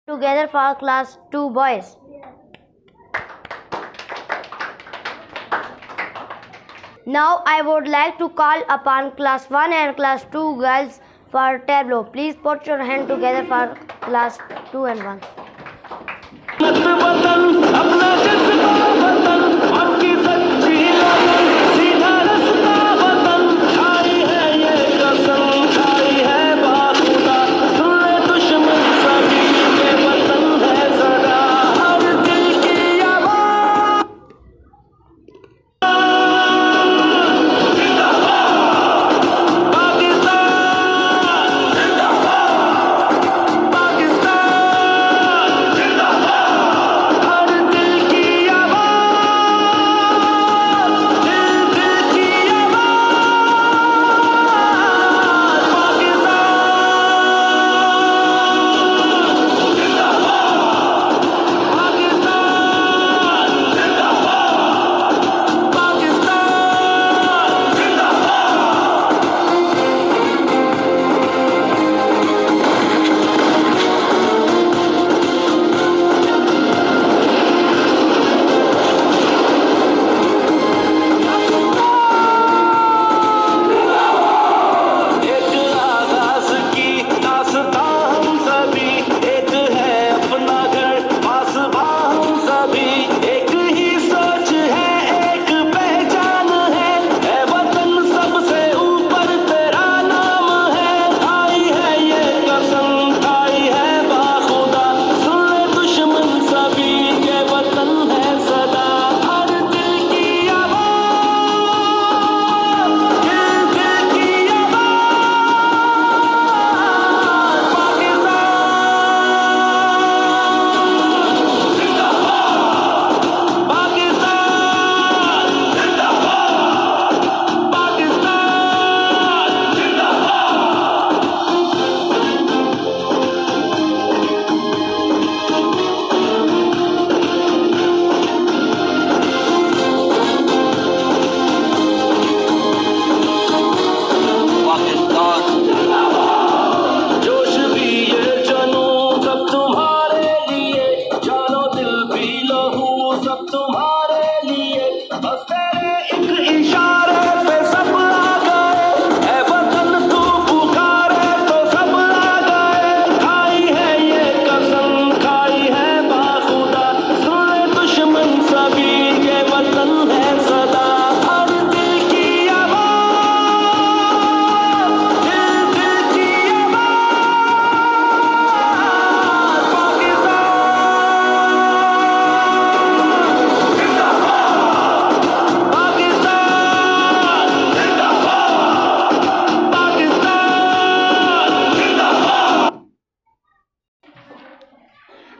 together for class 2 boys. Now I would like to call upon class 1 and class 2 girls for tableau. Please put your hand together for class 2 and 1.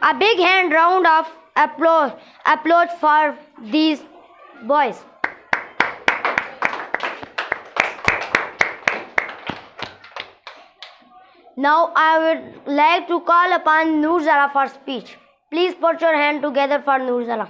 A big hand round of applause for these boys. Now I would like to call upon Noor Zara for speech. Please put your hand together for Noor Zara.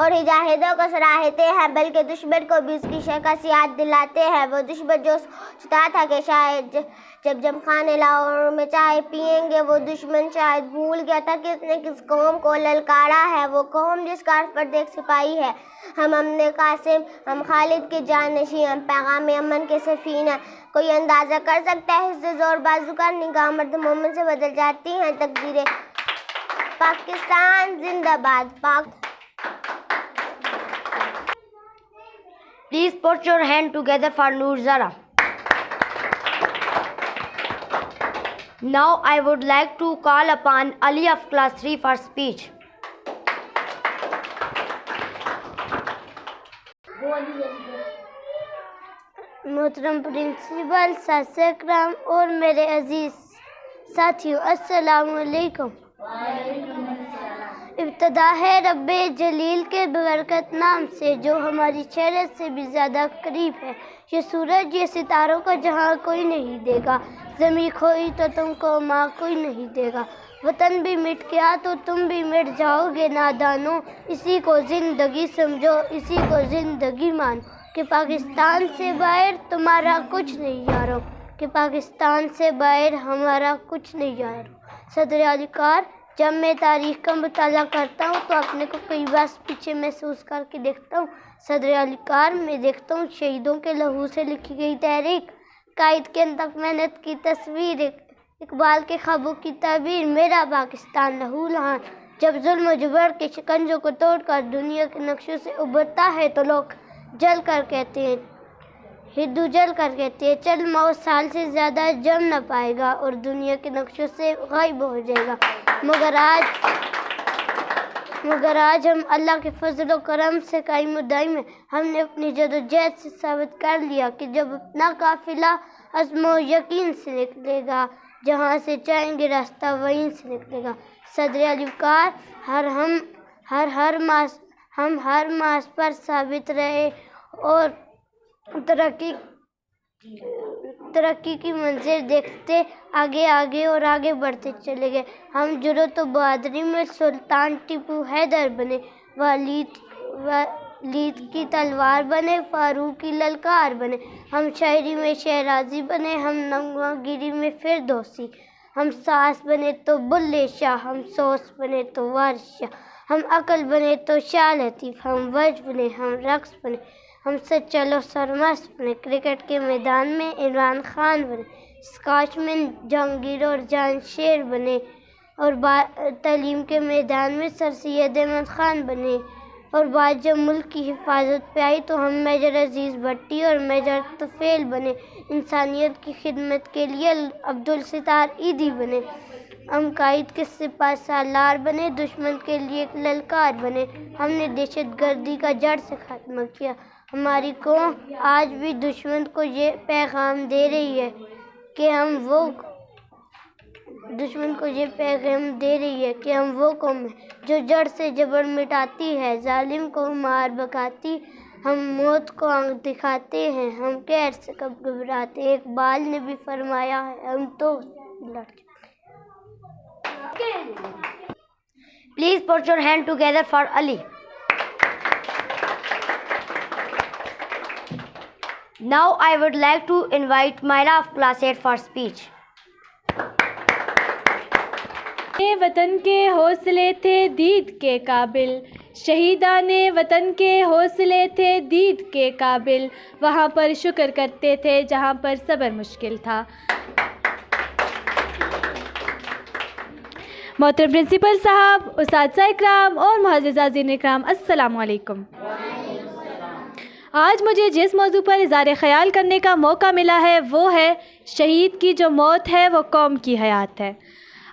اور مجاہدوں کو سراہتے ہیں، بلکہ دشمن کو بھی اس کی شکست یاد دلاتے ہیں۔ وہ دشمن جو سوچتا تھا کہ شاید جب جمخانہ لاہور میں چائے پئیں گے، وہ دشمن شاید بھول گیا تھا کہ اس نے کس قوم کو للکارا ہے، وہ قوم جس کا فرد ایک سپاہی ہے۔ ہم امن قاسم، ہم خالد کے جانشین، ہم پیغام امن کے سفینہ۔ کوئی اندازہ کر سکتا ہے اس سے زور بازو کا نگاہ مرد مومن سے بدل جاتی ہیں تقدیریں۔ پاکستان زندہ باد۔ Please put your hand together for Noor Zara. Now I would like to call upon Ali of class 3 for speech. محترم پرنسپل، اساتذہ اکرام اور میرے عزیز ساتھیوں، السلام علیکم۔ ابتدا ہے رب جلیل کے ببرکت نام سے جو ہماری شہرت سے بھی زیادہ قریب ہے۔ یہ سورج، یہ ستاروں کا جہاں کوئی نہیں دے گا، زمین کھوئی تو تم کو ماں کوئی نہیں دے گا، وطن بھی مٹ گیا تو تم بھی مٹ جاؤ گے نادانو، اسی کو زندگی سمجھو، اسی کو زندگی مانو، کہ پاکستان سے باہر تمہارا کچھ نہیں یارو، کہ پاکستان سے باہر ہمارا کچھ نہیں یارو۔ صدر علی کار، جب میں تاریخ کا مطالعہ کرتا ہوں تو اپنے کو کئی بار پیچھے محسوس کر کے دیکھتا ہوں۔ صدر علی کار میں دیکھتا ہوں شہیدوں کے لہو سے لکھی گئی تحریک، قائد کے انتھک محنت کی تصویر، اقبال کے خوابوں کی تعبیر، میرا پاکستان لہو لہان۔ جب ظلم و جبر کے شکنجوں کو توڑ کر دنیا کے نقشوں سے ابھرتا ہے تو لوگ جل کر کہتے ہیں، ہندو جل کر کہتے ہیں چل ماؤ سال سے زیادہ جم نہ پائے گا اور دنیا کے نقشوں سے غائب ہو جائے گا۔ مگر آج ہم اللہ کے فضل و کرم سے قائم و دائم ہیں۔ ہم نے اپنی جدوجہد سے ثابت کر لیا کہ جب اپنا قافلہ عزم و یقین سے نکلے گا، جہاں سے چاہیں گے راستہ وہیں سے نکلے گا۔ صدر علی وقار، ہم ہر ماس پر ثابت رہے اور ترقی کی منزل دیکھتے آگے اور آگے بڑھتے چلے گئے۔ ہم جرأت و بہادری میں سلطان ٹیپو حیدر بنے، ولید کی تلوار بنے، فاروق کی للکار بنے۔ ہم شاعری میں شہرازی بنے، ہم نغمہ گیری میں فردوسی۔ ہم ساس بنے تو بلے شاہ، ہم سوس بنے تو وارث شاہ۔ ہم عقل بنے تو شاہ لطیف، ہم وج بنے، ہم رقص بنے۔ ہم سچل و سرمست بنے، کرکٹ کے میدان میں عمران خان بنے، اسکواش میں جہانگیر اور جان شیر بنے، اور تعلیم کے میدان میں سر سید احمد خان بنے۔ اور بات جب ملک کی حفاظت پہ آئی تو ہم میجر عزیز بھٹی اور میجر طفیل بنے، انسانیت کی خدمت کے لیے عبدالستار ایدھی بنے۔ ہم قائد کے سپہ سالار بنے، دشمن کے لیے ایک للکار بنے۔ ہم نے دہشت گردی کا جڑ سے خاتمہ کیا۔ ہماری قوم آج بھی دشمن کو یہ پیغام دے رہی ہے کہ ہم وہ قوم ہیں جو جڑ سے جبر مٹاتی ہے، ظالم کو مار بکاتی، ہم موت کو آنکھ دکھاتے ہیں، ہم قہر سے کب گھبراتے ہیں۔ اقبال نے بھی فرمایا ہے ہم تو لڑ جاتے۔ Please put your hand together for Ali. Now I would like to invite Myra of class 8 for speech. وطن کے حوصلے تھے دید کے قابل، شہیدان وطن کے حوصلے تھے دید کے قابل، وہاں پر شکر کرتے تھے جہاں پر صبر مشکل تھا۔ محترم پرنسپل صاحب، اساتذہ اکرام اور معزز عزیزان اکرام، السلام علیکم۔ آج مجھے جس موضوع پر اظہار خیال کرنے کا موقع ملا ہے وہ ہے شہید کی جو موت ہے وہ قوم کی حیات ہے۔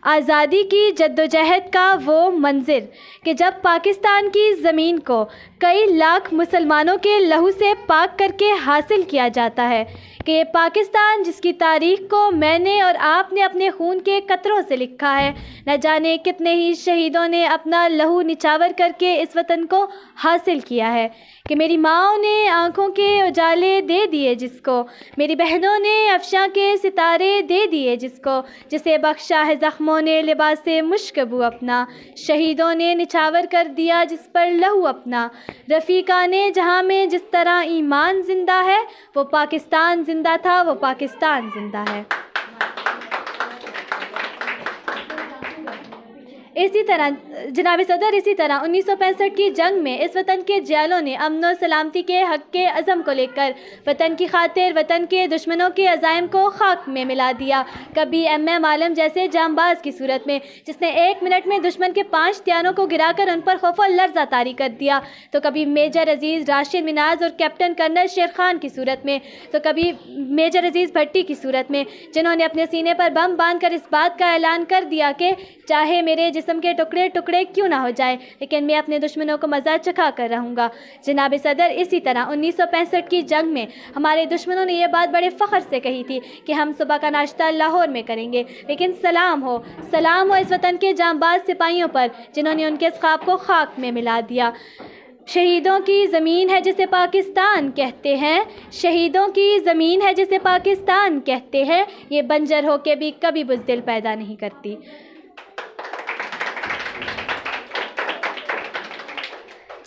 آزادی کی جدوجہد کا وہ منظر کہ جب پاکستان کی زمین کو کئی لاکھ مسلمانوں کے لہو سے پاک کر کے حاصل کیا جاتا ہے، کہ یہ پاکستان جس کی تاریخ کو میں نے اور آپ نے اپنے خون کے قطروں سے لکھا ہے، نہ جانے کتنے ہی شہیدوں نے اپنا لہو نچاور کر کے اس وطن کو حاصل کیا ہے، کہ میری ماؤں نے آنکھوں کے اجالے دے دیے جس کو، میری بہنوں نے افشاں کے ستارے دے دیے جس کو، جسے بخشا ہے زخموں نے لباس مشکبو اپنا، شہیدوں نے نچاور کر دیا جس پر لہو اپنا، رفیقان جہاں میں جس طرح ایمان زندہ ہے وہ پاکستان زندہ تھا، وہ پاکستان زندہ ہے۔ اسی طرح جناب صدر، اسی طرح 1965 کی جنگ میں اس وطن کے جیلوں نے امن و سلامتی کے حق کے عزم کو لے کر وطن کی خاطر وطن کے دشمنوں کے عزائم کو خاک میں ملا دیا، کبھی ایم عالم جیسے جانباز کی صورت میں جس نے 1 منٹ میں دشمن کے 5 ہتھیاروں کو گرا کر ان پر خوف و لرزہ طاری کر دیا، تو کبھی میجر عزیز راشد مناز اور کیپٹن کرنل شیر خان کی صورت میں، تو کبھی میجر عزیز بھٹی کی صورت میں، جنہوں نے اپنے سینے پر بم باندھ کر اس بات کا اعلان کر دیا کہ چاہے میرے جسم کے ٹکڑے ٹکڑے کیوں نہ ہو جائیں لیکن میں اپنے دشمنوں کو مزہ چکھا کر رہوں گا۔ جناب صدر، اسی طرح 1965 کی جنگ میں ہمارے دشمنوں نے یہ بات بڑے فخر سے کہی تھی کہ ہم صبح کا ناشتہ لاہور میں کریں گے، لیکن سلام ہو اس وطن کے جانباز سپاہیوں پر جنہوں نے ان کے اس خواب کو خاک میں ملا دیا۔ شہیدوں کی زمین ہے جسے پاکستان کہتے ہیں، شہیدوں کی زمین ہے جسے پاکستان کہتے ہیں، یہ بنجر ہو کے بھی کبھی بزدل پیدا نہیں کرتی۔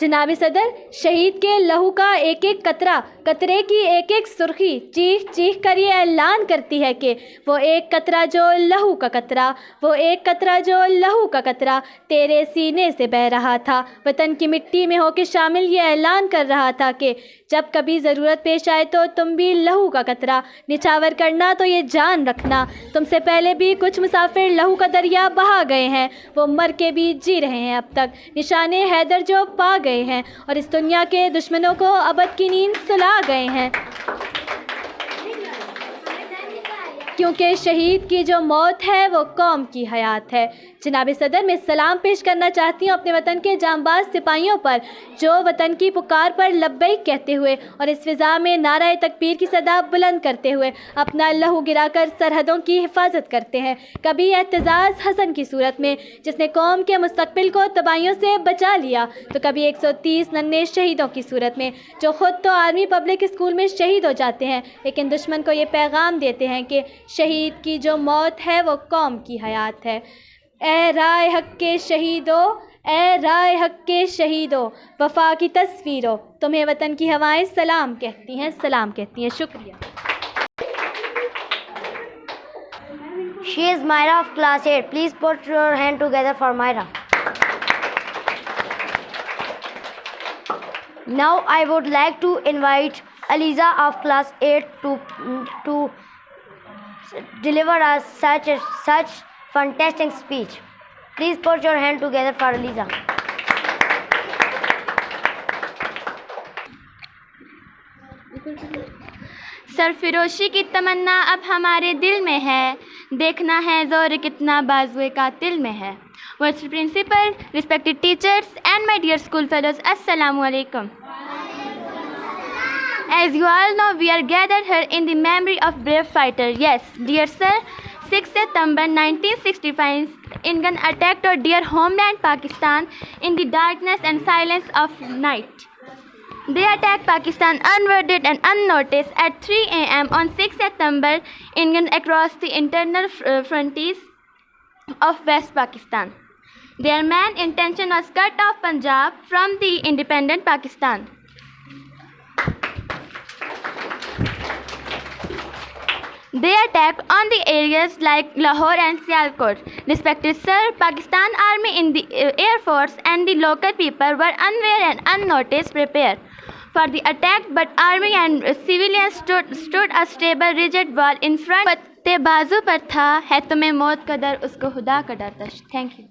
جناب صدر، شہید کے لہو کا ایک ایک قطرہ، قطرے کی ایک ایک سرخی چیخ چیخ کر یہ اعلان کرتی ہے کہ وہ ایک قطرہ جو لہو کا قطرہ، وہ ایک قطرہ جو لہو کا قطرہ تیرے سینے سے بہہ رہا تھا، وطن کی مٹی میں ہو کے شامل یہ اعلان کر رہا تھا کہ جب کبھی ضرورت پیش آئے تو تم بھی لہو کا قطرہ نچاور کرنا، تو یہ جان رکھنا تم سے پہلے بھی کچھ مسافر لہو کا دریا بہا گئے ہیں، وہ مر کے بھی جی رہے ہیں اب تک، نشان حیدر جو پا گئے ہیں اور اس دنیا کے دشمنوں کو ابد کی نیند سلا گئے ہیں، کیونکہ شہید کی جو موت ہے وہ قوم کی حیات ہے۔ جناب صدر، میں سلام پیش کرنا چاہتی ہوں اپنے وطن کے جانباز سپاہیوں پر جو وطن کی پکار پر لبیک کہتے ہوئے اور اس فضا میں نعرہ تکبیر کی صدا بلند کرتے ہوئے اپنا لہو گرا کر سرحدوں کی حفاظت کرتے ہیں، کبھی اعتزاز حسن کی صورت میں جس نے قوم کے مستقبل کو تباہیوں سے بچا لیا، تو کبھی 130 ننھے شہیدوں کی صورت میں جو خود تو آرمی پبلک اسکول میں شہید ہو جاتے ہیں لیکن دشمن کو یہ پیغام دیتے ہیں کہ شہید کی جو موت ہے وہ قوم کی حیات ہے۔ اے رائے حق کے شہیدو، اے رائے حق کے شہیدو، وفا کی تصویروں، تمہیں وطن کی ہوائیں سلام کہتی ہیں، سلام کہتی ہیں۔ شکریہ۔ She is Myra of class 8. Please put your hand together for Myra. Now I would like to invite Aliza of class 8 to deliver us such fantastic speech. Please put your hand together for Aliza. سرفروشی کی تمنا اب ہمارے دل میں ہے، دیکھنا ہے زور کتنا بازوئے قاتل میں ہے۔ Vice Principal, respected teachers and my dear school fellows, Assalamu alaikum. As you all know, we are gathered here in the memory of brave fighter. Yes, dear sir, 6 September 1965, Indian attacked our dear homeland Pakistan in the darkness and silence of night. They attacked Pakistan unworded and unnoticed at 3 a.m. on 6 September, Indian across the internal frontiers of West Pakistan. Their main intention was cut off Punjab from the independent Pakistan. They attacked on the areas like Lahore and Sialkot. Respected sir, Pakistan Army in the Air Force and the local people were unaware and unnoticed prepared for the attack, but army and civilians stood a stable rigid wall in front. پتے بازو پر تھا ہے تمہیں موت کا ڈر، اس کو خدا کا ڈر تھا۔ Thank you.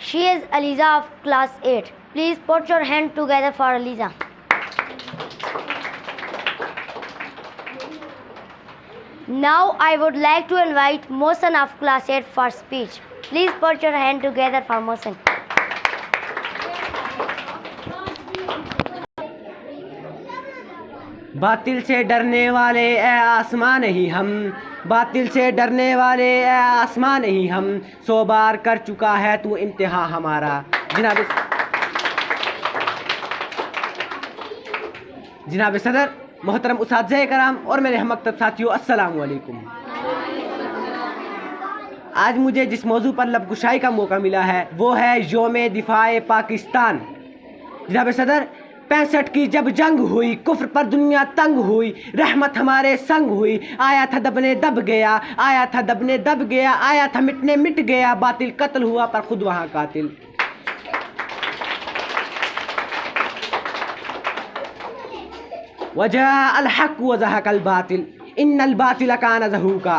She is Aliza of class 8. Please put your hand together for Aliza. Now I would like to invite Mohsen of class 8 for speech. Please put your hand together for Mohsen. باطل سے ڈرنے والے اے آسمان نہیں ہم، باطل سے ڈرنے والے اے آسمان نہیں ہم، 100 بار کر چکا ہے تو امتحان ہمارا۔ جناب صدر، محترم اساتذہ کرام اور میرے ہم مکتب ساتھیوں، السلام علیکم۔ آج مجھے جس موضوع پر لب کشائی کا موقع ملا ہے وہ ہے یوم دفاع پاکستان۔ جناب صدر، 65 کی جب جنگ ہوئی، کفر پر دنیا تنگ ہوئی، رحمت ہمارے سنگ ہوئی، آیا تھا دبنے دب گیا، آیا تھا دبنے دب گیا، آیا تھا مٹنے مٹ گیا، باطل قتل ہوا پر خود وہاں قاتل۔ وجاء الحق وزهق الباطل ان الباطل كان زهوقا۔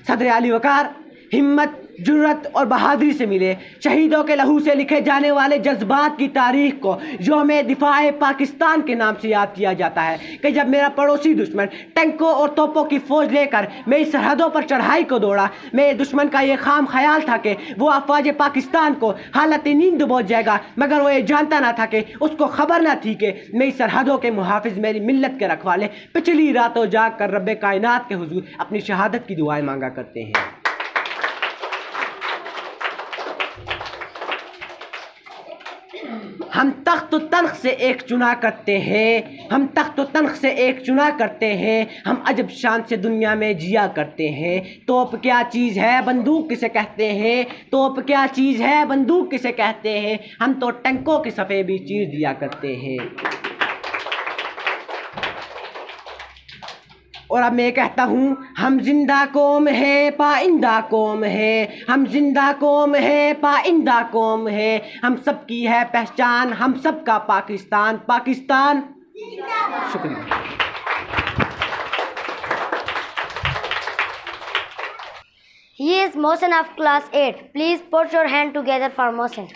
صدر علی وقار ہمت، جرت اور بہادری سے ملے، شہیدوں کے لہو سے لکھے جانے والے جذبات کی تاریخ کو یوم دفاع پاکستان کے نام سے یاد کیا جاتا ہے کہ جب میرا پڑوسی دشمن ٹینکوں اور توپوں کی فوج لے کر میری سرحدوں پر چڑھائی کو دوڑا، میرے دشمن کا یہ خام خیال تھا کہ وہ افواج پاکستان کو حالت نیند دبوچ جائے گا، مگر وہ یہ جانتا نہ تھا کہ اس کو خبر نہ تھی کہ میری سرحدوں کے محافظ، میری ملت کے رکھوالے پچھلی راتوں جاگ کر رب کائنات کے حضور اپنی شہادت کی دعائیں مانگا کرتے ہیں۔ ہم تخت و تنخ سے ایک چنا کرتے ہیں، ہم تخت و تنخ سے ایک چنا کرتے ہیں، ہم عجب شان سے دنیا میں جیا کرتے ہیں۔ توپ کیا چیز ہے، بندوق کسے کہتے ہیں، توپ کیا چیز ہے، بندوق کسے کہتے ہیں، ہم تو ٹینکوں کی صفیں بھی چیر دیا کرتے ہیں۔ اور اب میں کہتا ہوں، ہم زندہ قوم ہے، پائندہ قوم ہے، ہم زندہ قوم ہے، پائندہ قوم ہے، ہم سب کی ہے پہچان، ہم سب کا پاکستان، پاکستان شکریہ۔ He is Mohsen of class 8. Please put your hand together for Mohsen.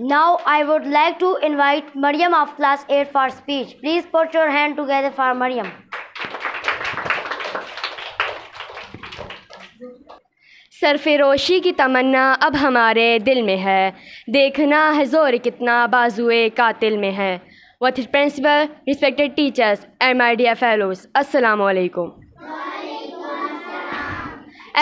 Now I would like to invite Maryam of class 8 for speech. Please put your hand together for Maryam. سرفروشی کی تمنا اب ہمارے دل میں ہے، دیکھنا ہے زور کتنا بازوئے قاتل میں ہے۔ With his principal, respected teachers and my dear fellows, Assalamu alaikum.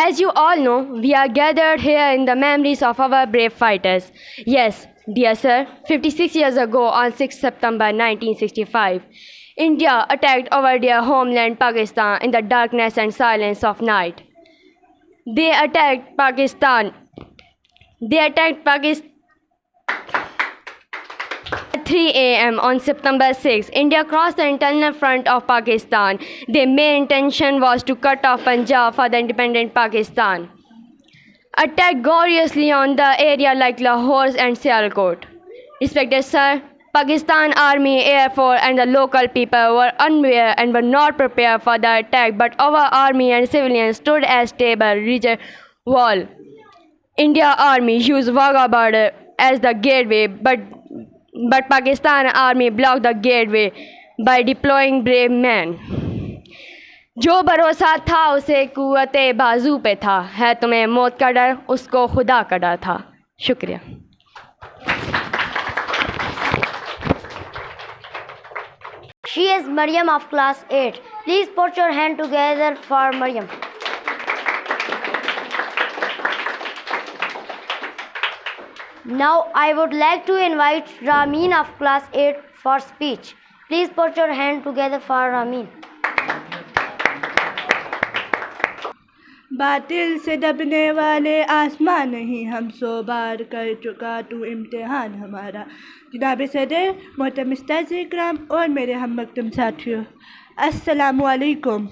As you all know, we are gathered here in the memories of our brave fighters. Yes, dear sir, 56 years ago on 6 September 1965, India attacked our dear homeland Pakistan in the darkness and silence of night. They attacked Pakistan at 3 a.m. on September 6. India crossed the internal front of Pakistan. Their main intention was to cut off Punjab for the independent Pakistan. Attacked gloriously on the area like Lahore and Sialkot. Respected sir, Pakistan Army, Air Force and the local people were unaware and were not prepared for the attack, but our army and civilians stood as stable rigid wall. India Army used Wagah border as the gateway, but Pakistan Army blocked the gateway by deploying brave men. جو بھروسہ تھا اسے قوت بازو پہ تھا، ہے تمہیں موت کا ڈر، اس کو خدا کا ڈر تھا۔ شکریہ۔ She is Maryam of class 8. Please put your hand together for Maryam. Now I would like to invite Ramin of class 8 for speech. Please put your hand together for Ramin. باطل سے دبنے والے آسمان نہیں، ہم 100 بار کر چکا تو امتحان ہمارا۔ جناب صدر، محترم اساتذہ کرام اور میرے ہم مکتب ساتھیوں، السلام علیکم۔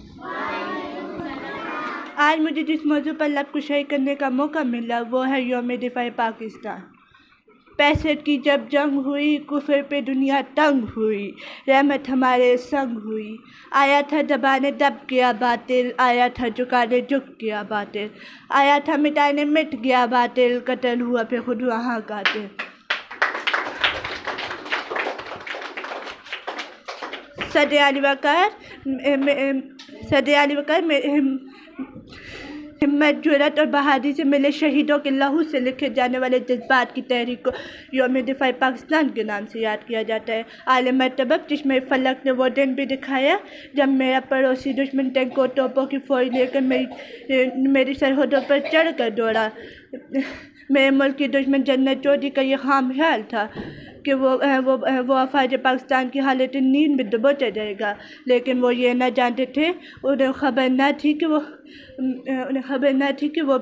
آج مجھے جس موضوع پر لب کشائی کرنے کا موقع ملا وہ ہے یوم دفاع پاکستان۔ 65 کی جب جنگ ہوئی، کفر پہ دنیا تنگ ہوئی، رحمت ہمارے سنگ ہوئی، آیا تھا دبانے دب گیا باطل، آیا تھا جھکانے جھک گیا باطل، آیا تھا مٹانے مٹ گیا باطل، قتل ہوا پھر خود وہاں قاتل۔ صدر علی وقار ہمت، جرأت اور بہادری سے ملے شہیدوں کے لہو سے لکھے جانے والے جذبات کی تحریک کو یوم دفاع پاکستان کے نام سے یاد کیا جاتا ہے۔ اعلی مرتبہ چشمہ فلک نے وہ دن بھی دکھایا جب میرا پڑوسی دشمن ٹینکوں توپوں کی فوج لے کر میری سرحدوں پر چڑھ کر دوڑا۔ میرے ملک کی دشمن جنرل چودھری کا یہ خام خیال تھا کہ وہ افواج پاکستان کی حالت نیند میں دبوچا جائے گا، لیکن وہ یہ نہ جانتے تھے، انہیں خبر نہ تھی کہ وہ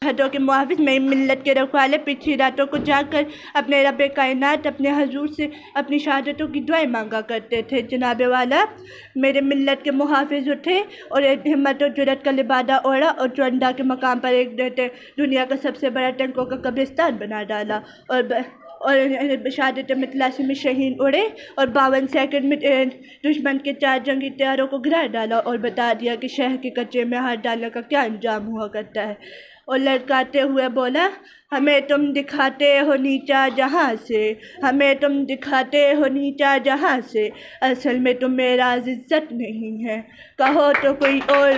حدوں کے محافظ میری ملت کے رکھوالے پچھلی راتوں کو جا کر اپنے رب کائنات، اپنے حضور سے اپنی شہادتوں کی دعائیں مانگا کرتے تھے۔ جناب والا، میرے ملت کے محافظ اٹھے اور ہمت اور جرأت کا لبادہ اوڑھا اور چونڈا کے مقام پر ایک دنیا کا سب سے بڑا ٹینکوں کا قبرستان بنا ڈالا اور شہادت مطلسی میں شہین اڑے اور 52 سیکنڈ میں دشمن کے 4 جنگی طیاروں کو گرا ڈالا اور بتا دیا کہ شہر کے کچرے میں ہاتھ ڈالنے کا کیا انجام ہوا کرتا ہے، اور لڑکاتے ہوئے بولا، ہمیں تم دکھاتے ہو نیچا جہاں سے، ہمیں تم دکھاتے ہو نیچا جہاں سے، اصل میں تمہیں راز عزت نہیں ہے، کہو تو کوئی اور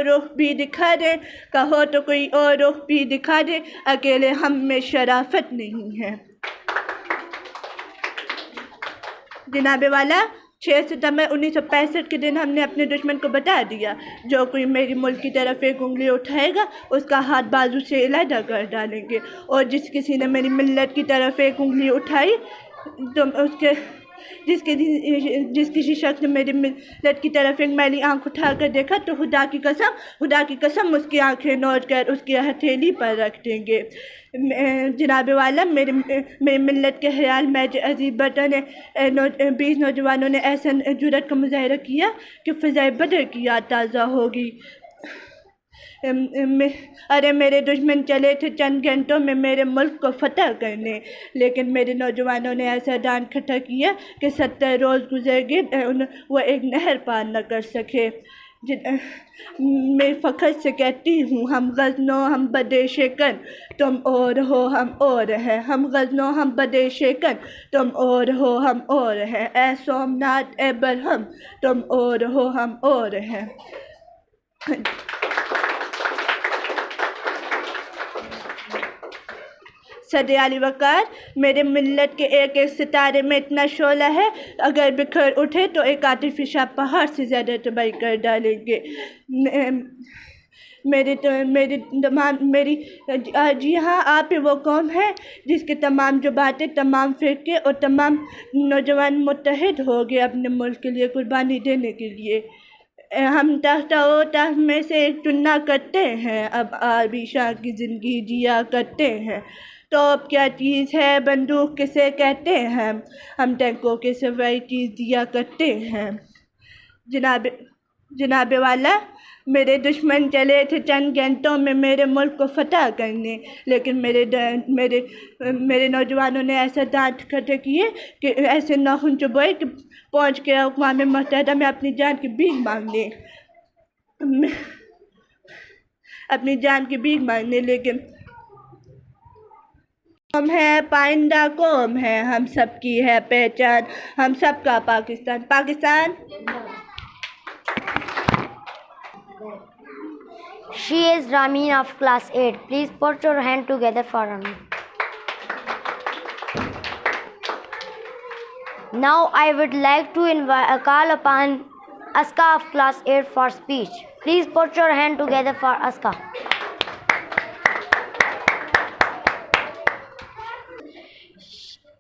رخ بھی دکھا دے، کہو تو کوئی اور رخ بھی دکھا دے، اکیلے ہم میں شرافت نہیں ہے۔ جناب والا، 6 ستمبر 1965 کے دن ہم نے اپنے دشمن کو بتا دیا، جو کوئی میری ملک کی طرف ایک انگلی اٹھائے گا اس کا ہاتھ بازو سے علیحدہ کر ڈالیں گے، اور جس کسی نے میری ملت کی طرف ایک انگلی اٹھائی تو جس کسی شخص نے میری ملت کی طرف ایک میلی آنکھ اٹھا کر دیکھا تو خدا کی قسم اس کی آنکھیں نوچ کر اس کی ہتھیلی پر رکھ دیں گے۔ جناب والا، میری ملت کے خیال میں عزیز بٹن 20 نوجوانوں نے ایسا جرأت کا مظاہرہ کیا کہ فضائے بدر کی یاد تازہ ہوگی۔ ارے میرے دشمن چلے تھے چند گھنٹوں میں میرے ملک کو فتح کرنے، لیکن میرے نوجوانوں نے ایسا ڈانٹ کھٹا کیا کہ 70 روز گزر گئے وہ ایک نہر پار نہ کر سکے۔ میں فخر سے کہتی ہوں، ہم غزنو ہم بدِ شکن، تم اور ہو ہم اور ہیں، ہم غزنو ہم بدِ شکن، تم اور ہو ہم اور ہیں، اے سومناتھ اے برہم، تم اور ہو ہم اور ہیں۔ صدر علی وقار، میرے ملت کے ایک ایک ستارے میں اتنا شعلہ ہے، اگر بکھر اٹھے تو ایک آتشی شاہ پہاڑ سے زیادہ تباہی کر ڈالیں گے۔ جی ہاں، آپ وہ قوم ہے جس کے تمام جماعتیں، تمام فرقے اور تمام نوجوان متحد ہو گئے اپنے ملک کے لیے قربانی دینے کے لیے۔ ہم تحت میں سے ایک چننا کرتے ہیں، اب آبی شاہ کی زندگی جیا کرتے ہیں۔ توپ کیا چیز ہے، بندوق کسے کہتے ہیں، ہم ٹینکوں کے سوائے چیز دیا کرتے ہیں۔ جناب والا، میرے دشمن چلے تھے چند گھنٹوں میں میرے ملک کو فتح کرنے، لیکن میرے نوجوانوں نے ایسا ڈانٹ کھٹا کیے کہ ایسے ناخن چبوئے کہ پہنچ کے اقوام متحدہ میں اپنی جان کی بھیک مانگنے، لیکن قوم ہے، پائندہ قوم ہے، ہم سب کی ہے پہچان، ہم سب کا Pakistan. She is Rameen of class 8. Please put your hand together for Rameen. Now I would like to call upon Aska of class 8 for speech. Please put your hand together for Aska.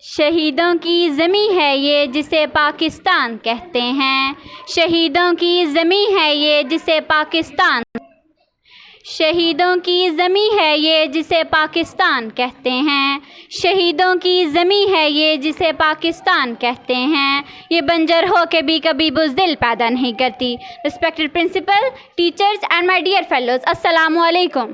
شہیدوں کی زمین ہے یہ جسے پاکستان کہتے ہیں، شہیدوں کی زمین ہے یہ جسے پاکستان، شہیدوں کی زمین ہے یہ جسے پاکستان کہتے ہیں، شہیدوں کی زمین ہے یہ جسے پاکستان کہتے ہیں، یہ بنجر ہو کے بھی کبھی بزدل پیدا نہیں کرتی۔ Respected principal, teachers and my dear fellows, السلام علیکم۔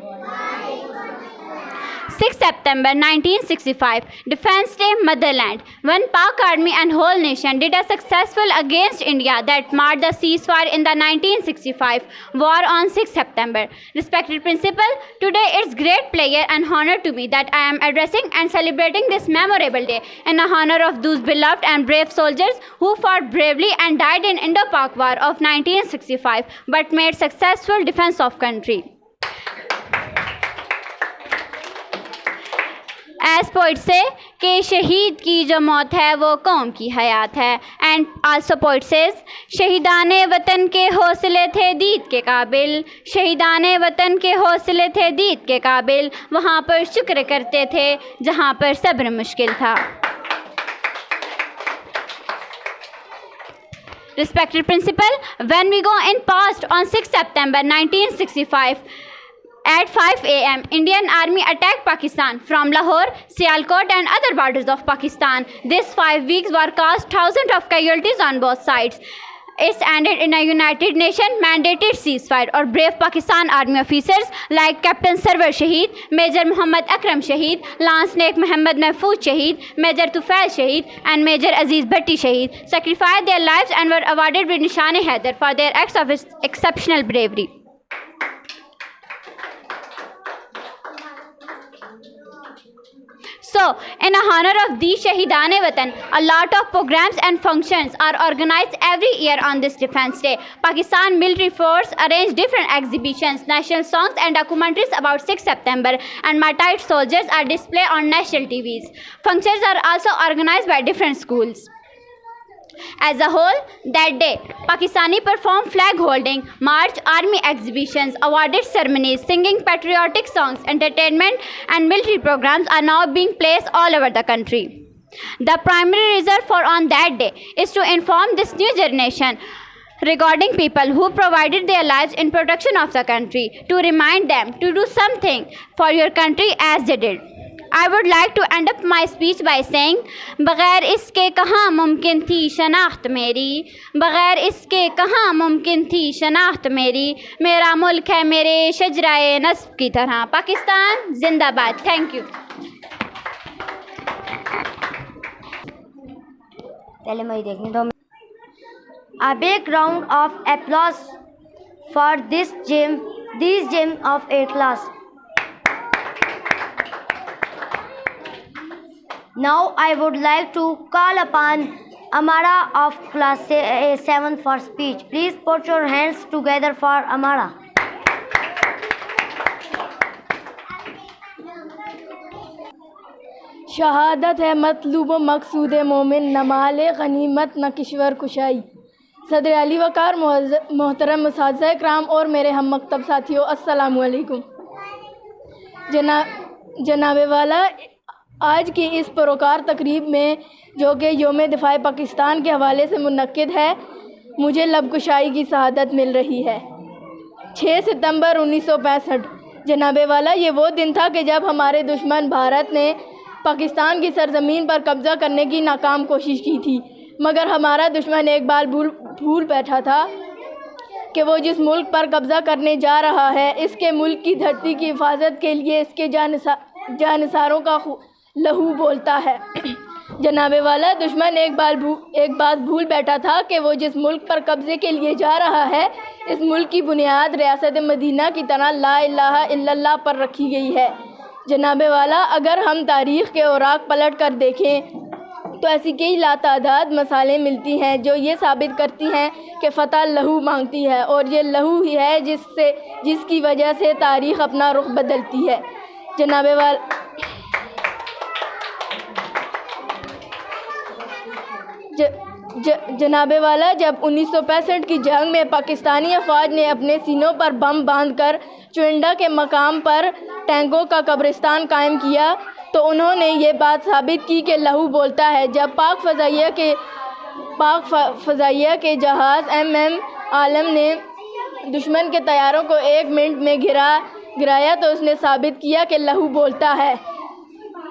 6 September 1965, Defence Day, Motherland, when Pak Army and whole nation did a successful against India that marked the ceasefire in the 1965 war on 6 September. Respected Principal, today it's great pleasure and honor to me that I am addressing and celebrating this memorable day in honor of those beloved and brave soldiers who fought bravely and died in Indo-Pak War of 1965 but made successful defense of country. As poet say کہ شہید کی جو موت ہے وہ قوم کی حیات ہے. And also poet says شہیدان وطن کے حوصلے تھے دید کے قابل, شہیدان وطن کے حوصلے تھے دید کے قابل, وہاں پر شکر کرتے تھے جہاں پر صبر مشکل تھا. Respected Principal, when we go in past on 6 September 1965, at 5 a.m., Indian Army attacked Pakistan from Lahore, Sialkot and other borders of Pakistan. These 5 weeks were caused thousands of casualties on both sides. It ended in a United Nations mandated ceasefire, or brave Pakistan Army officers like Captain Sarwar Shaheed, Major Muhammad Akram Shaheed, Lance Naik Muhammad Mahfouz Shaheed, Major Tufail Shaheed and Major Aziz Bhatti Shaheed sacrificed their lives and were awarded with Nishan-e-Haider for their acts of exceptional bravery. So, in honor of these Shahidan-e Watan, a lot of programs and functions are organized every year on this Defence Day. Pakistan Military Force arrange different exhibitions, national songs and documentaries about 6 September, and martyred soldiers are displayed on national TVs. Functions are also organized by different schools. As a whole, that day, Pakistani performed flag holding, march, army exhibitions, awarded ceremonies, singing patriotic songs, entertainment and military programs are now being placed all over the country. The primary reason for on that day is to inform this new generation regarding people who provided their lives in protection of the country, to remind them to do something for your country as they did. I would like to end up my speech by saying, بغیر اس کے کہاں ممکن تھی شناخت میری, بغیر اس کے کہاں ممکن تھی شناخت میری, میرا ملک ہے میرے شجرائے نصب کی طرح. پاکستان زندہ باد. Thank you. پہلے میں دیکھنے دو. A big round of applause for this gem of A class. Now I would like to call upon Amara of class 7 for speech. Please put your hands together for Amara. شہادت ہے مطلوب و مقصود مومن, نہ مال غنیمت نہ کشور کشائی. صدر علی وقار, محترم اساتذہ اکرام اور میرے ہم مکتب ساتھیوں, السلام علیکم. جناب والا, آج کی اس پروکار تقریب میں جو کہ یوم دفاع پاکستان کے حوالے سے منعقد ہے, مجھے لب کشائی کی سعادت مل رہی ہے. 6 ستمبر 1965. جناب والا, یہ وہ دن تھا کہ جب ہمارے دشمن بھارت نے پاکستان کی سرزمین پر قبضہ کرنے کی ناکام کوشش کی تھی, مگر ہمارا دشمن ایک بار بھول بیٹھا تھا کہ وہ جس ملک پر قبضہ کرنے جا رہا ہے, اس کے ملک کی دھرتی کی حفاظت کے لیے اس کے جانثاروں کا لہو بولتا ہے. جناب والا, دشمن ایک بات بھول بیٹھا تھا کہ وہ جس ملک پر قبضے کے لیے جا رہا ہے, اس ملک کی بنیاد ریاست مدینہ کی طرح لا الہ الا اللہ پر رکھی گئی ہے. جناب والا, اگر ہم تاریخ کے اوراق پلٹ کر دیکھیں تو ایسی کئی لاتعداد مثالیں ملتی ہیں جو یہ ثابت کرتی ہیں کہ فتح لہو مانگتی ہے, اور یہ لہو ہی ہے جس کی وجہ سے تاریخ اپنا رخ بدلتی ہے. جناب والا, جب 1965 کی جنگ میں پاکستانی افواج نے اپنے سینوں پر بم باندھ کر چونڈا کے مقام پر ٹینکوں کا قبرستان قائم کیا, تو انہوں نے یہ بات ثابت کی کہ لہو بولتا ہے. جب پاک فضائیہ کے جہاز MM عالم نے دشمن کے طیاروں کو 1 منٹ میں گرایا تو اس نے ثابت کیا کہ لہو بولتا ہے.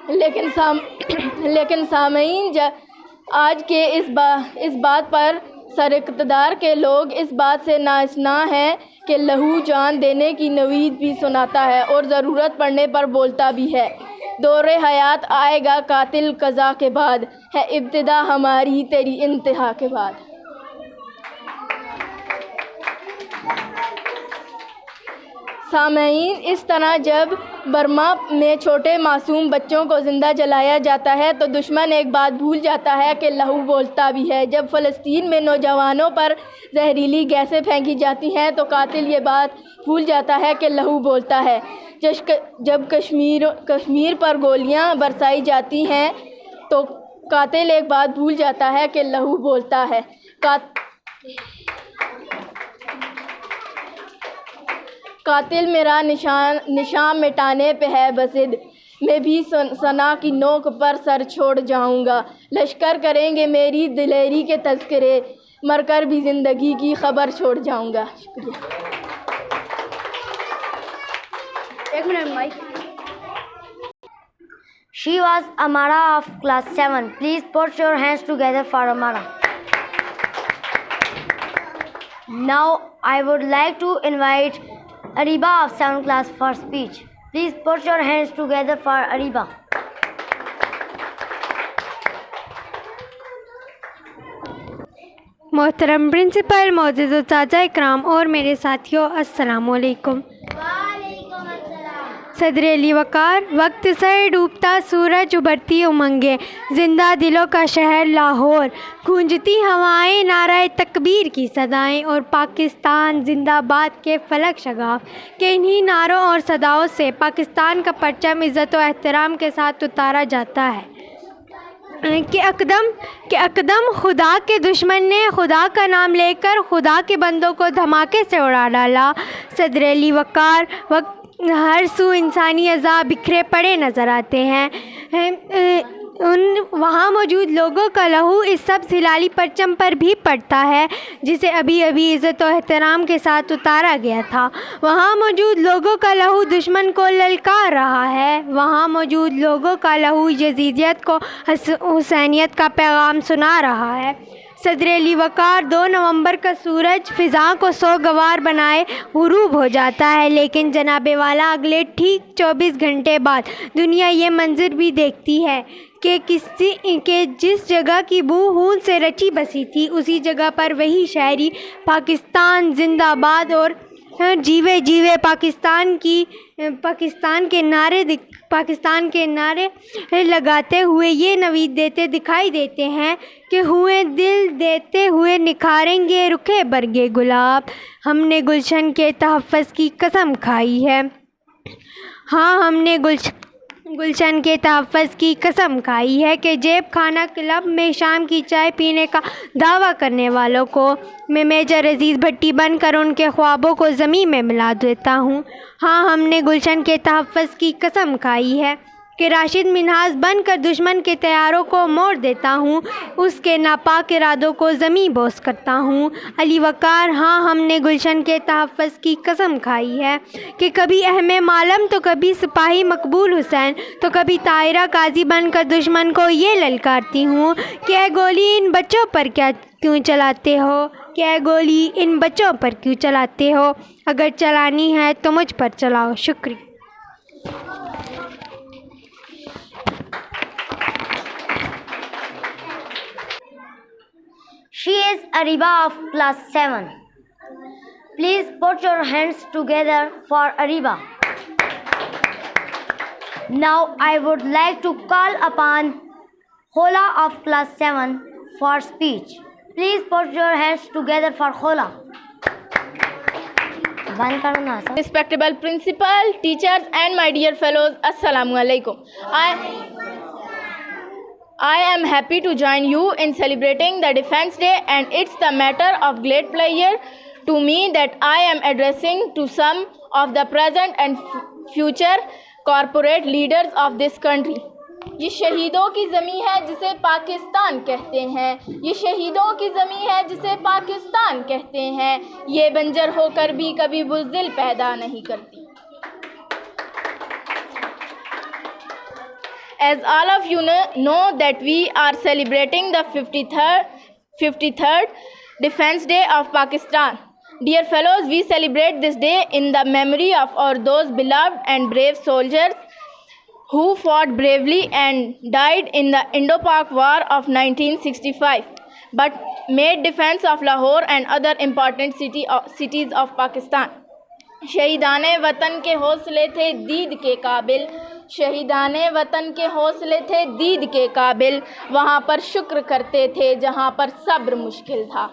لیکن سامعین, آج کے اس بات پر سر اقتدار کے لوگ اس بات سے ناآشنا ہیں کہ لہو جان دینے کی نوید بھی سناتا ہے اور ضرورت پڑنے پر بولتا بھی ہے. دور حیات آئے گا قاتل قضا کے بعد، ہے ابتدا ہماری تیری انتہا کے بعد۔ سامعین، اس طرح جب برما میں چھوٹے معصوم بچوں کو زندہ جلایا جاتا ہے تو دشمن ایک بات بھول جاتا ہے کہ لہو بولتا بھی ہے۔ جب فلسطین میں نوجوانوں پر زہریلی گیسیں پھینکی جاتی ہیں تو قاتل یہ بات بھول جاتا ہے کہ لہو بولتا ہے۔ جب کشمیر پر گولیاں برسائی جاتی ہیں تو قاتل ایک بات بھول جاتا ہے کہ لہو بولتا ہے۔ قاتل میرا نشان مٹانے پہ ہے بسد، میں بھی ثنا کی نوک پر سر چھوڑ جاؤں گا۔ لشکر کریں گے میری دلیری کے تذکرے، مر کر بھی زندگی کی خبر چھوڑ جاؤں گا۔ شکریہ۔ ایک minute mic. She was Amara of class 7. Please put your hands together for Amara. Now I would like to invite Ariba of 7th class for speech. Please put your hands together for Ariba. محترم principal, معزز اساتذہ اکرام اور میرے ساتھیوں، السلام علیکم۔ صدر علی وقار، وقت سر ڈوبتا سورج، ابھرتی امنگیں، زندہ دلوں کا شہر لاہور، گونجتی ہوائیں، نعرہ تکبیر کی صدائیں اور پاکستان زندہ باد کے فلک شگاف کہ انہی نعروں اور صداؤں سے پاکستان کا پرچم عزت و احترام کے ساتھ اتارا جاتا ہے کہ اقدم خدا کے دشمن نے خدا کا نام لے کر خدا کے بندوں کو دھماکے سے اڑا ڈالا۔ صدر علی وقار، وقت ہر سو انسانی اعضاء بکھرے پڑے نظر آتے ہیں، وہاں موجود لوگوں کا لہو اس سبز ہلالی پرچم پر بھی پڑتا ہے جسے ابھی ابھی عزت و احترام کے ساتھ اتارا گیا تھا۔ وہاں موجود لوگوں کا لہو دشمن کو للکار رہا ہے، وہاں موجود لوگوں کا لہو یزیدیت کو حسینیت کا پیغام سنا رہا ہے۔ صدر علی وقار، 2 نومبر کا سورج فضا کو سوگوار بنائے غروب ہو جاتا ہے، لیکن جناب والا اگلے ٹھیک 24 گھنٹے بعد دنیا یہ منظر بھی دیکھتی ہے کہ جس جگہ کی بو خون سے رچی بسی تھی اسی جگہ پر وہی شہری پاکستان زندہ باد اور جیوے جیوے پاکستان کے نعرے لگاتے ہوئے یہ نوید دیتے دکھائی دیتے ہیں کہ ہوئے دل دیتے ہوئے نکھاریں گے رکھے برگے گلاب، ہم نے گلشن کے تحفظ کی قسم کھائی ہے۔ ہاں، ہم نے گلشن کے تحفظ کی قسم کھائی ہے کہ جیب خانہ کلب میں شام کی چائے پینے کا دعویٰ کرنے والوں کو میں میجر عزیز بھٹی بن کر ان کے خوابوں کو زمین میں ملا دیتا ہوں۔ ہاں، ہم نے گلشن کے تحفظ کی قسم کھائی ہے کہ راشد منہاس بن کر دشمن کے طیاروں کو موڑ دیتا ہوں، اس کے ناپاک ارادوں کو زمین بوس کرتا ہوں۔ علی وقار، ہاں، ہم نے گلشن کے تحفظ کی قسم کھائی ہے کہ کبھی اہم معلم تو کبھی سپاہی مقبول حسین تو کبھی طاہرہ قاضی بن کر دشمن کو یہ للکارتی ہوں کہ اے گولی ان بچوں پر کیوں چلاتے ہو، کہ اے گولی ان بچوں پر کیوں چلاتے ہو، اگر چلانی ہے تو مجھ پر چلاؤ۔ شکریہ۔ She is Ariba of class 7. Please put your hands together for Ariba. Now I would like to call upon Khola of class 7 for speech. Please put your hands together for Khola. Respectable principal, teachers and my dear fellows, Assalamu alaikum. I am happy to join you in celebrating the Defense Day, and it's the matter of great pleasure to me that I am addressing to some of the present and future corporate leaders of this country. یہ شہیدوں کی زمین ہے جسے پاکستان کہتے ہیں، یہ شہیدوں کی زمین ہے جسے پاکستان کہتے ہیں، یہ بنجر ہو کر بھی کبھی بزدل پیدا نہیں کرتی۔ As all of you know that we are celebrating the 53rd Defense Day of Pakistan. Dear fellows, we celebrate this day in the memory of our those beloved and brave soldiers who fought bravely and died in the Indo-Pak War of 1965, but made defense of Lahore and other important cities of Pakistan. شہیدان وطن کے حوصلے تھے دید کے قابل، شہیدان وطن کے حوصلے تھے دید کے قابل، وہاں پر شکر کرتے تھے جہاں پر صبر مشکل تھا.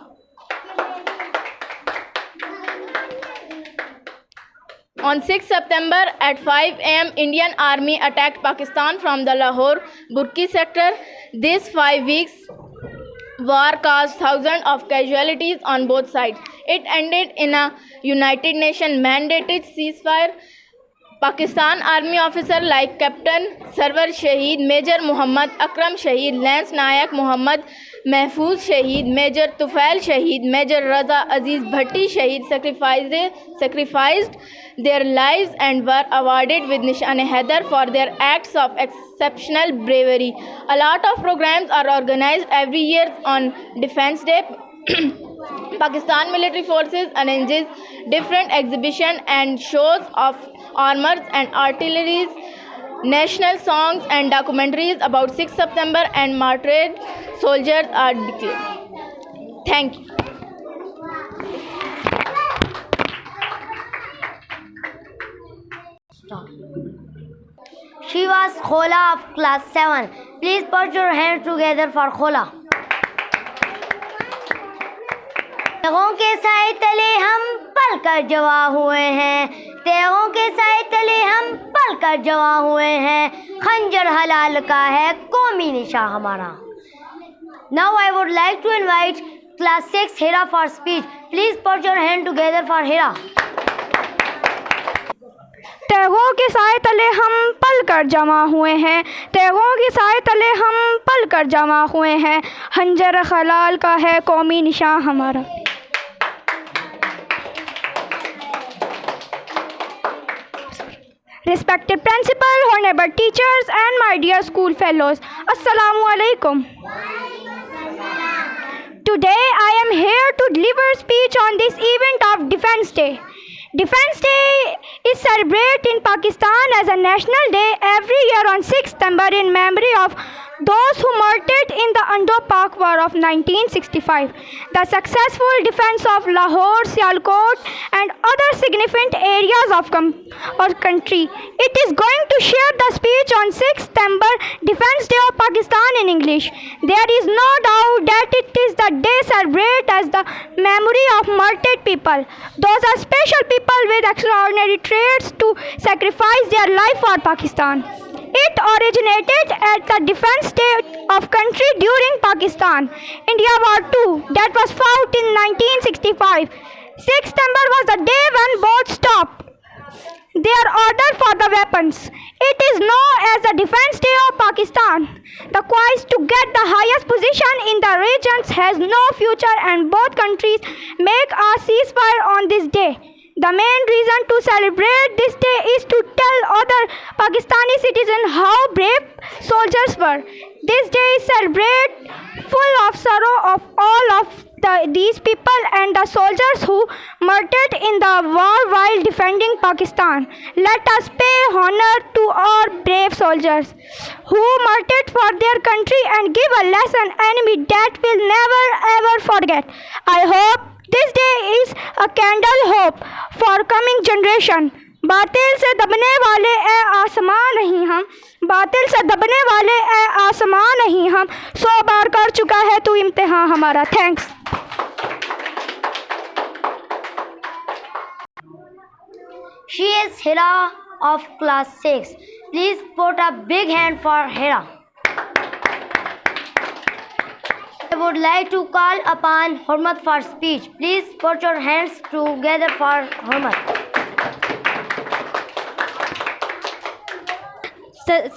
On 6 September at 5 a.m. Indian Army attacked Pakistan from the Lahore Burki sector. This 5 weeks war caused thousands of casualties on both sides. It ended in a United Nations mandated ceasefire. Pakistan Army officers like Captain Sarwar Shaheed, Major Muhammad Akram Shaheed, Lance Nayak Muhammad Mahfouz Shaheed, Major Tufail Shaheed, Major Raza Aziz Bhatti Shaheed sacrificed their lives and were awarded with Nishan-e-Haidar for their acts of exceptional bravery. A lot of programs are organized every year on Defense Day. Pakistan Military Forces arranges different exhibitions and shows of armors and artillery, national songs and documentaries about 6 September and martyred soldiers are declared. Thank you. She was Khola of class 7. Please put your hands together for Khola. تیغوں کے سائے تلے ہم پل کر جواں ہوئے ہیں، تیغوں کے سائے تلے ہم پل کر جواں ہوئے ہیں، خنجر حلال کا ہے قومی نشاں ہمارا. Now I would like to invite class 6 Hira for speech. Please put your hand together for Hira. تیغوں کے سائے تلے ہم پل کر جمع ہوئے ہیں، تیغوں کے سائے تلے ہم پل کر جمع ہوئے ہیں، خنجر حلال کا ہے قومی نشاں ہمارا. Respected principal, honorable teachers and my dear school fellows, Assalamu alaikum. Today I am here to deliver a speech on this event of Defense Day. Defense Day is celebrated in Pakistan as a national day every year on 6 September in memory of those who martyred in the Indo-Pak War of 1965. The successful defense of Lahore, Sialkot and other significant areas of our country. It is going to share the speech on 6 September, Defense Day of Pakistan in English. There is no doubt that it is the day celebrated as the memory of martyred people. Those are special people with extraordinary traits to sacrifice their life for Pakistan. It originated at the Defense Day of country during Pakistan India War II that was fought in 1965. 6 September was the day when both stopped their order for the weapons. It is known as the Defense Day of Pakistan. The quest to get the highest position in the regions has no future and both countries make a ceasefire on this day. The main reason to celebrate this day is to tell other Pakistani citizens how brave soldiers were. This day is celebrated full of sorrow of all of these people and the soldiers who martyred in the war while defending Pakistan. Let us pay honor to our brave soldiers who martyred for their country and give a lesson enemy that will never ever forget. I hope this day is a candle hope for coming generation. باطل سے دبنے والے اے آسمان نہیں ہم، باطل سے دبنے والے اے آسمان نہیں ہم، 100 بار کر چکا ہے تو امتحان ہمارا. Thanks. She is Hira of class 6. Please put a big hand for Hira. I would like to call upon Hurmat for speech. Please put your hands together for Hurmat.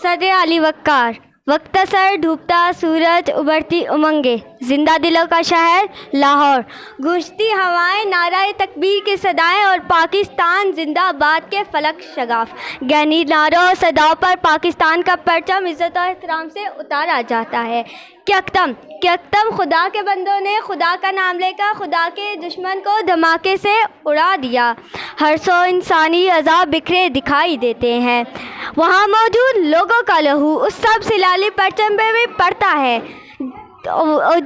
صدر علی وقار. وقت سر ڈوبتا سورج ابھرتی امنگیں، زندہ دلوں کا شہر لاہور، گونجتی ہوائیں نعرہ تکبیر کی صدائیں اور پاکستان زندہ آباد کے فلک شگاف. گہنی نعروں اور صداؤں پر پاکستان کا پرچم عزت اور احترام سے اتارا جاتا ہے. کیکتم خدا کے بندوں نے خدا کا نام لے کر خدا کے دشمن کو دھماکے سے اڑا دیا. ہر سو انسانی عذاب بکھرے دکھائی دیتے ہیں. وہاں موجود لوگوں کا لہو اس سب سلالی پرچم پہ بھی پڑتا ہے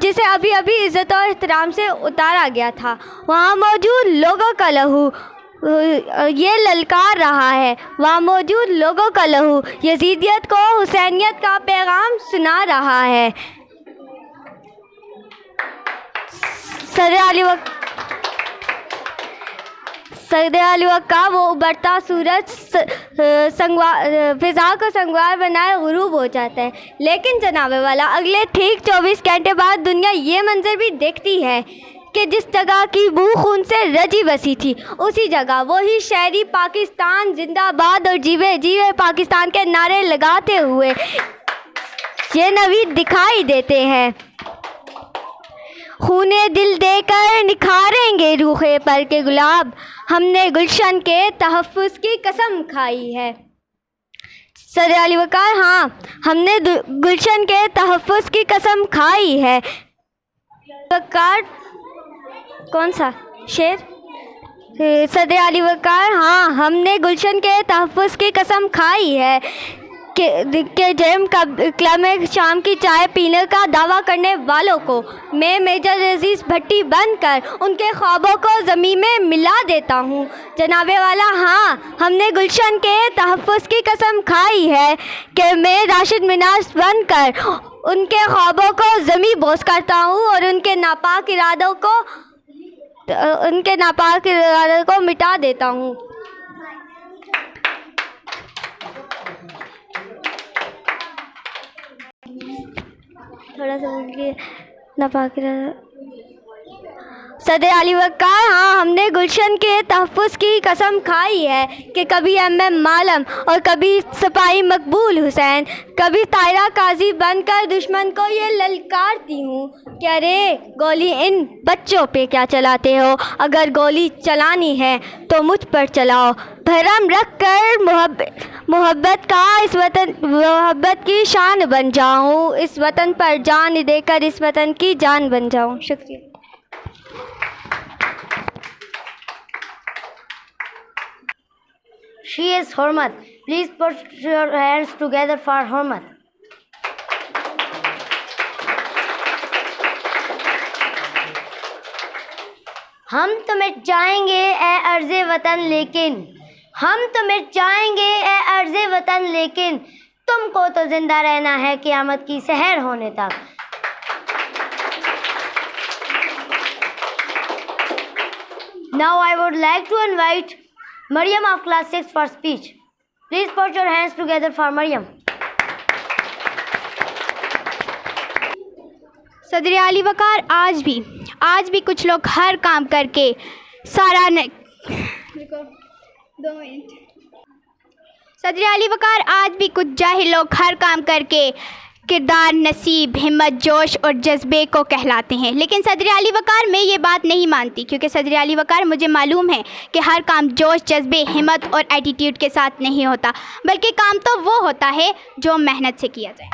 جسے ابھی ابھی عزت و احترام سے اتارا گیا تھا. وہاں موجود لوگوں کا لہو یہ للکار رہا ہے. وہاں موجود لوگوں کا لہو یزیدیت کو حسینیت کا پیغام سنا رہا ہے. صدر علی وقار وہ ابھرتا سورج فضا کو سنگوار بنائے غروب ہو جاتا ہے. لیکن جناب والا اگلے ٹھیک 24 گھنٹے بعد دنیا یہ منظر بھی دیکھتی ہے کہ جس جگہ کی بو خون سے رجی بسی تھی اسی جگہ وہی شہری پاکستان زندہ باد اور جیوے جیوے پاکستان کے نعرے لگاتے ہوئے یہ نوید دکھائی دیتے ہیں. خونے دل دے کر نکھاریں گے روخے پر کے گلاب، ہم نے گلشن کے تحفظ کی قسم کھائی ہے. صدر علی وقار ہاں ہم نے گلشن کے تحفظ کی قسم کھائی ہے. وقار کون سا شعر؟ صدر علی وقار ہاں ہم نے گلشن کے تحفظ کی قسم کھائی ہے کہ جیم کلب میں شام کی چائے پینے کا دعویٰ کرنے والوں کو میں میجر عزیز بھٹی بن کر ان کے خوابوں کو زمین میں ملا دیتا ہوں. جناب والا ہاں ہم نے گلشن کے تحفظ کی قسم کھائی ہے کہ میں راشد مناس بن کر ان کے خوابوں کو زمین بوس کرتا ہوں اور ان کے ناپاک ارادوں کو مٹا دیتا ہوں. تھوڑا سا بولیے ناپاک ارادہ. صدر علی وقار ہاں ہم نے گلشن کے تحفظ کی قسم کھائی ہے کہ کبھی ایم معلم اور کبھی سپاہی مقبول حسین، کبھی طاہرہ قاضی بن کر دشمن کو یہ للکارتی ہوں کہ ارے گولی ان بچوں پہ کیا چلاتے ہو، اگر گولی چلانی ہے تو مجھ پر چلاؤ. بھرم رکھ کر محبت کی شان بن جاؤں، اس وطن پر جان دے کر اس وطن کی جان بن جاؤں. شکریہ. She is Hormat. Please put your hands together for Hormat. ہم تو مٹ جائیں گے اے ارض وطن لیکن ہم تو مٹ جائیں گے اے ارض وطن لیکن تم کو تو زندہ رہنا ہے قیامت کی سحر ہونے تک. Now I would like to invite Maryam of class 6 for speech. Please put your hands together for Maryam. صدر علی وقار آج بھی کچھ لوگ ہر کام کر کے صدر علی وقار آج بھی کچھ جاہل لوگ ہر کام کر کے کردار، نصیب، ہمت، جوش اور جذبے کو کہلاتے ہیں. لیکن صدر علی وقار میں یہ بات نہیں مانتی، کیونکہ صدر علی وقار مجھے معلوم ہے کہ ہر کام جوش، جذبے، ہمت اور ایٹیٹیوڈ کے ساتھ نہیں ہوتا، بلکہ کام تو وہ ہوتا ہے جو محنت سے کیا جائے.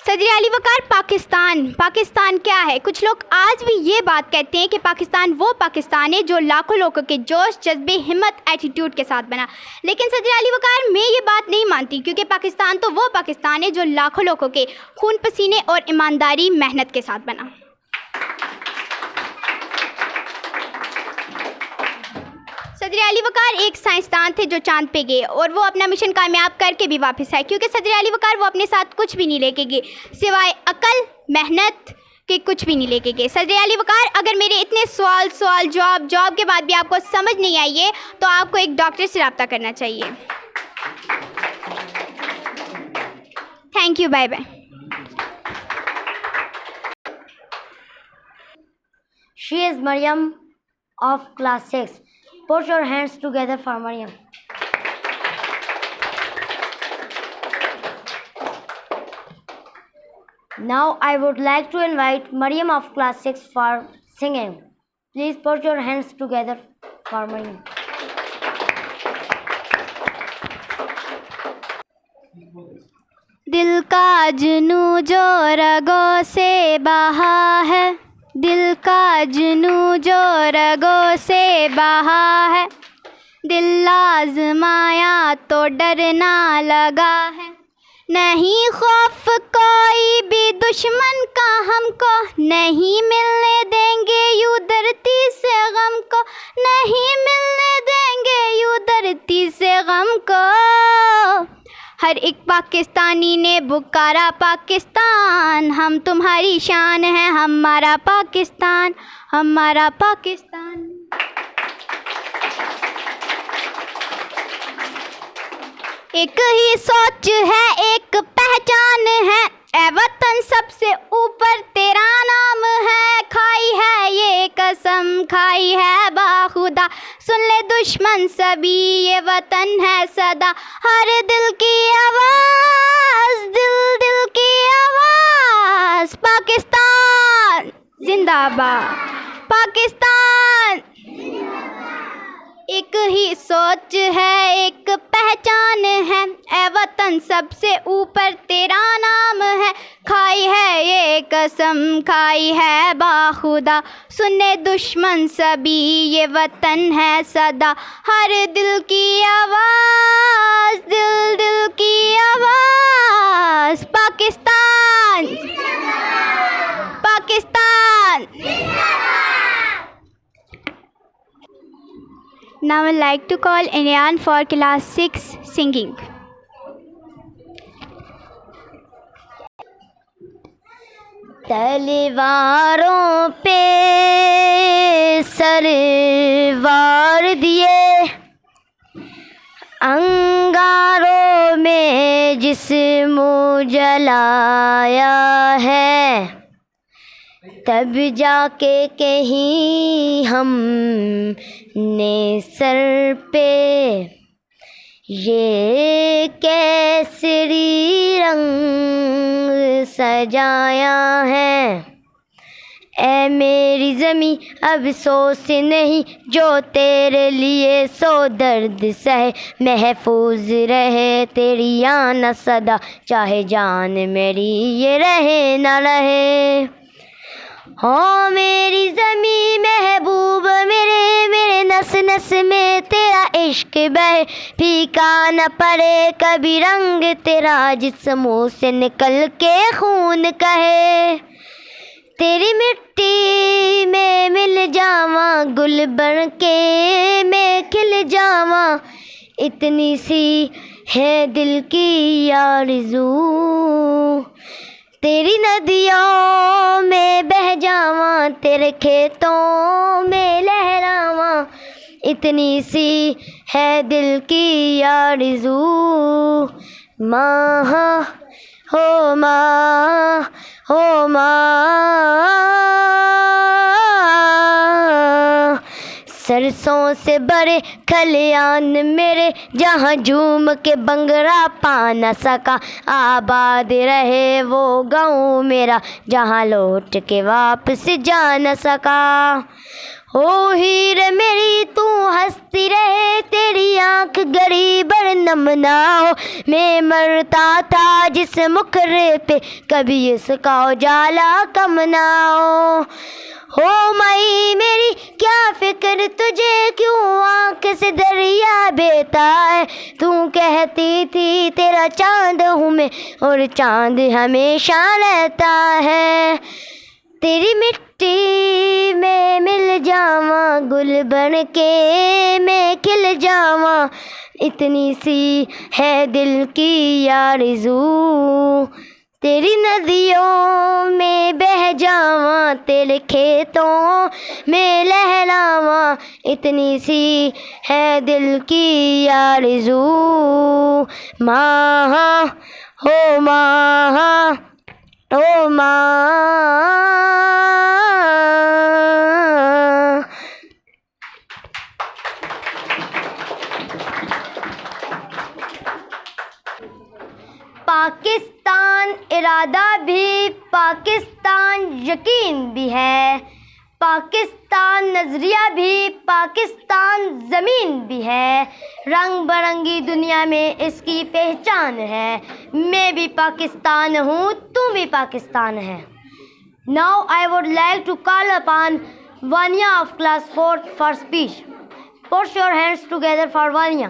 صدر علی وقار پاکستان کیا ہے؟ کچھ لوگ آج بھی یہ بات کہتے ہیں کہ پاکستان وہ پاکستان ہے جو لاکھوں لوگوں کے جوش، جذبے، ہمت، ایٹیٹیوڈ کے ساتھ بنا. لیکن صدر علی وقار میں یہ بات نہیں مانتی، کیونکہ پاکستان تو وہ پاکستان ہے جو لاکھوں لوگوں کے خون پسینے اور ایمانداری محنت کے ساتھ بنا. صدر علی وقار ایک سائنسدان تھے جو چاند پہ گئے اور وہ اپنا مشن کامیاب کر کے بھی واپس آئے، کیونکہ صدر علی وقار وہ اپنے ساتھ کچھ بھی نہیں لے کے گئے سوائے عقل، محنت کے، کچھ بھی نہیں لے کے گئے. صدر علی وقار اگر میرے اتنے سوال جواب کے بعد بھی آپ کو سمجھ نہیں آئی ہے تو آپ کو ایک ڈاکٹر سے رابطہ کرنا چاہیے. Thank you, bye bye. She is Maryam of class 6. Put your hands together for Maryam. Now I would like to invite Maryam of class 6 for singing. Please put your hands together for Maryam. دل کا جنوں جو رگوں سے بہا ہے، دل کا جنوں جو رگوں سے بہا ہے، دل آزمایا تو ڈرنا لگا ہے، نہیں خوف کوئی بھی دشمن کا ہم کو، نہیں ملنے دیں گے یوں دھرتی سے غم کو، نہیں ملنے دیں گے یوں دھرتی سے غم کو۔ ہر ایک پاکستانی نے پکارا پاکستان، ہم تمہاری شان ہے ہمارا پاکستان، ہمارا پاکستان۔ ایک ہی سوچ ہے ایک پہچان ہے، اے وطن سب سے اوپر تیرا نام ہے، کھائی ہے یہ قسم کھائی ہے باخدا، سن لے دشمن سبھی یہ وطن ہے صدا، ہر دل کی آواز، دل دل کی آواز، پاکستان زندہ باد، پاکستان۔ ایک ہی سوچ ہے ایک پہچان ہے، اے وطن سب سے اوپر تیرا نام ہے، کھائی ہے یہ قسم کھائی ہے باخدا، سنے دشمن سبھی یہ وطن ہے صدا، ہر دل کی آواز، دل دل کی آواز، Pakistan Pakistan. Now I would like to call Inyan for class 6 singing. تلواروں پہ سروار دیے، انگاروں میں جسم جلایا ہے، تب جا کے کہیں ہم نے سر پہ یہ کیسری رنگ سجایا ہے۔ اے میری زمیں افسوس نہیں جو تیرے لیے سو درد سہے، محفوظ رہے تیری آنا صدا، چاہے جان میری یہ رہے نہ رہے۔ ہاں میری زمیں محبوب میرے، میرے نس نس میں تیرا عشق بہے، پھیکا نہ پڑے کبھی رنگ تیرا جسموں سے نکل کے خون کہے، تیری مٹی میں مل جاواں گل بن کے میں کھل جاواں، اتنی سی ہے دل کی آرزو، تیری ندیوں میں بہہ جاواں، تیرے کھیتوں میں لہراواں، اتنی سی ہے دل کی آرزو۔ ماں ہو ماں ہو ماں، سرسوں سے بڑے کھلیان میرے، جہاں جھوم کے بنگڑا پا نہ سکا، آباد رہے وہ گاؤں میرا، جہاں لوٹ کے واپس جا نہ سکا۔ او ہیر میری تو ہنستی رہے، تیری آنکھ گڑی بر نم نہ ہو، میں مرتا تھا جس مکھرے پہ کبھی اس کا اجالا کم نہ ہو مائی میری کیا فکر تجھے، کیوں آنکھ سے دریا بہتا ہے، تو کہتی تھی تیرا چاند ہوں میں اور چاند ہمیشہ رہتا ہے، تیری مٹی میں مل جاواں گل بن کے میں کھل جاواں، اتنی سی ہے دل کی آرزو، تیری ندیوں میں بہہ جاواں، تیرے کھیتوں میں لہراواں، اتنی سی ہے دل کی آرزو۔ ماں ہو ماں او ماں۔ پاکستان ارادہ بھی، پاکستان یقین بھی ہے، پاکستان نظریہ بھی، پاکستان زمین بھی ہے، رنگ برنگی دنیا میں اس کی پہچان ہے، میں بھی پاکستان ہوں تو بھی پاکستان ہے، Now I would like to call upon Vanya of class 4th for speech. Put your hands together for Vanya.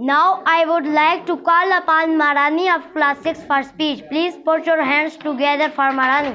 Now I would like to call upon Marani of class 6 for speech. Please put your hands together for Marani.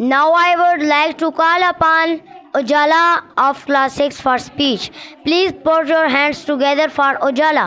Now I would like to call upon Ujala of class 6 for speech. Please put your hands together for Ujala.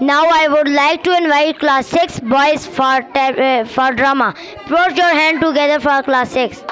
Now I would like to invite class 6 boys for drama. Put your hand together for class 6.